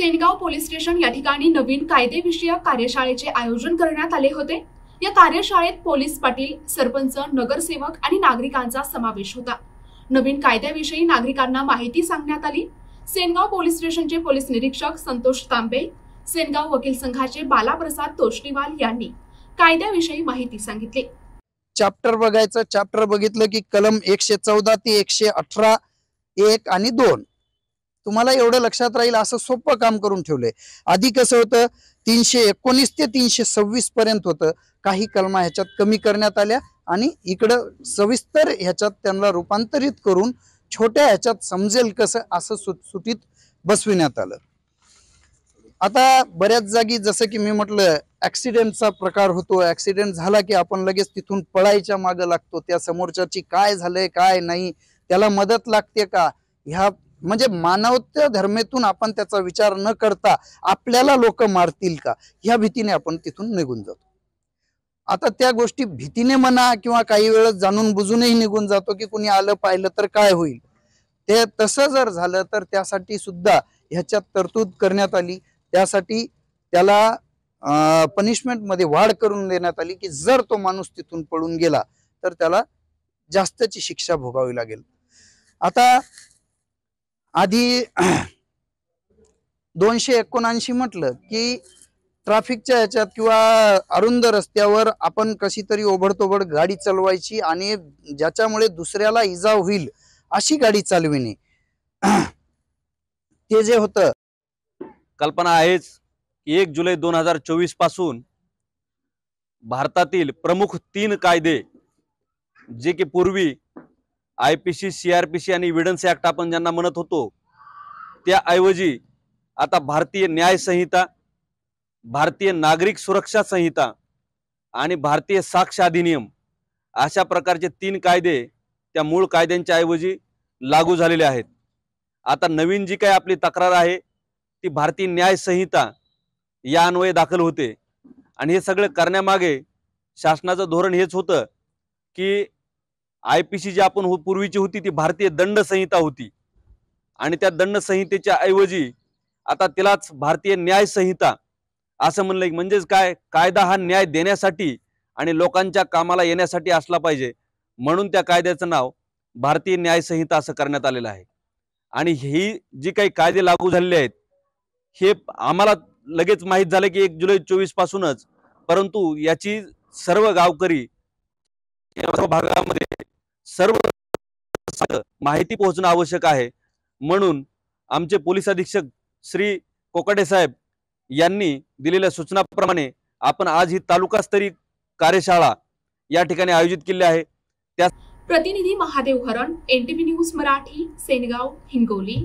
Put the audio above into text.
Sengaon police station या ठिकाणी नवीन कायदेविषयक कार्यशाळेचे आयोजन करण्यात आले होते। या कार्यशाळेत पोलीस पाटील, सरपंच, नगरसेवक आणि नागरिकांचा समावेश होता। नवीन कायद्याविषयी नागरिकांना माहिती सांगण्यात आली। सेनगाव पोलीस स्टेशनचे पोलीस निरीक्षक संतोष तांबे, सेनगाव वकील संघाचे बालाप्रसाद तोष्णीवाल यांनी कायद्याविषयी माहिती सांगितली। चॅप्टर बघायचं, चॅप्टर बघितलं की कलम 114 ते 118 1 आणि 2 तुम्हाला एवढं लक्षात राहील असं सोपं काम करून ठेवलंय। आधी कसं होतं 319 ते 326 पर्यंत होतं, काही कलमा ह्याच्यात कमी करण्यात आल्या आणि इकडं सविस्तर ह्याच्यात त्यांना रूपांतरित करून छोट्या ह्याच्यात समजेल कसं असं सुटसुटीत बसविण्यात आलं। आता बऱ्याच जागी जसं की मी म्हटलं ऍक्सिडेंटचा प्रकार होतो, ऍक्सिडेंट झाला की आपण लगेच तिथून पळायच्या मागे लागतो, त्या समोरच्याची काय झालंय काय नाही, त्याला मदत लागते का, ह्या म्हणजे मानवता धर्मेतून आपण त्याचा विचार न करता आपल्याला लोक मारतील का ह्या भीतीने आपण तिथून निघून जातो। आता त्या गोष्टी भीतीने म्हणा किंवा काही वेळेस जाणून बुजूनही निघून जातो की कुणी आलं पाहिलं तर काय होईल, ते तसं जर झालं तर त्यासाठी सुद्धा ह्याच्यात तरतूद करण्यात आली। त्यासाठी त्याला पनिशमेंट मध्ये वाढ करून देण्यात आली की जर तो माणूस तिथून पळून गेला तर त्याला जास्तची शिक्षा भोगावी लागेल। आता आधी 279 म्हटलं की ट्रॅफिकच्या ह्याच्यात किंवा अरुंद रस्त्यावर आपण कशी तरी ओबडतोबड गाडी चालवायची आणि ज्याच्यामुळे दुसऱ्याला इजा होईल अशी गाडी चालविणे, ते जे होतं कल्पना आहेच की 1 जुलै 2024 पासून भारतातील प्रमुख 3 कायदे जे की पूर्वी IPC, CRPC आणि एव्हिडन्स ऍक्ट आपण ज्यांना म्हणत होतो त्याऐवजी आता भारतीय न्याय संहिता, भारतीय नागरिक सुरक्षा संहिता आणि भारतीय साक्ष अधिनियम अशा प्रकारचे 3 कायदे त्या मूळ कायद्यांच्या ऐवजी लागू झालेले आहेत। आता नवीन जी काही आपली तक्रार आहे ती भारतीय न्याय संहिता या अन्वये दाखल होते आणि हे सगळे करण्यामागे शासनाचं धोरण हेच होतं की IPC जी आपण पूर्वीची होती ती भारतीय दंड संहिता होती आणि त्या दंड संहितेच्या ऐवजी आता तिलाच भारतीय न्याय संहिता असं म्हणलं। म्हणजेच काय, कायदा हा न्याय देण्यासाठी आणि लोकांच्या कामाला येण्यासाठी असला पाहिजे म्हणून त्या कायद्याचं नाव भारतीय न्याय संहिता असं करण्यात आलेलं आहे। आणि ही जी काही कायदे लागू झालेले आहेत हे आम्हाला लगेच माहित झालं की 1 जुलै 2024 पासूनच, परंतु याची सर्व गावकरी भागामध्ये सर्व माहिती पोहोचणं आवश्यक आहे। म्हणून आमचे पोलीस अधीक्षक श्री कोकाटे साहेब यांनी दिलेल्या सूचनाप्रमाणे आपण आज ही तालुकास्तरीय कार्यशाळा या ठिकाणी आयोजित केली आहे। त्या प्रतिनिधी महादेव हरण, NTV न्यूज मराठी, सेनगाव, हिंगोली।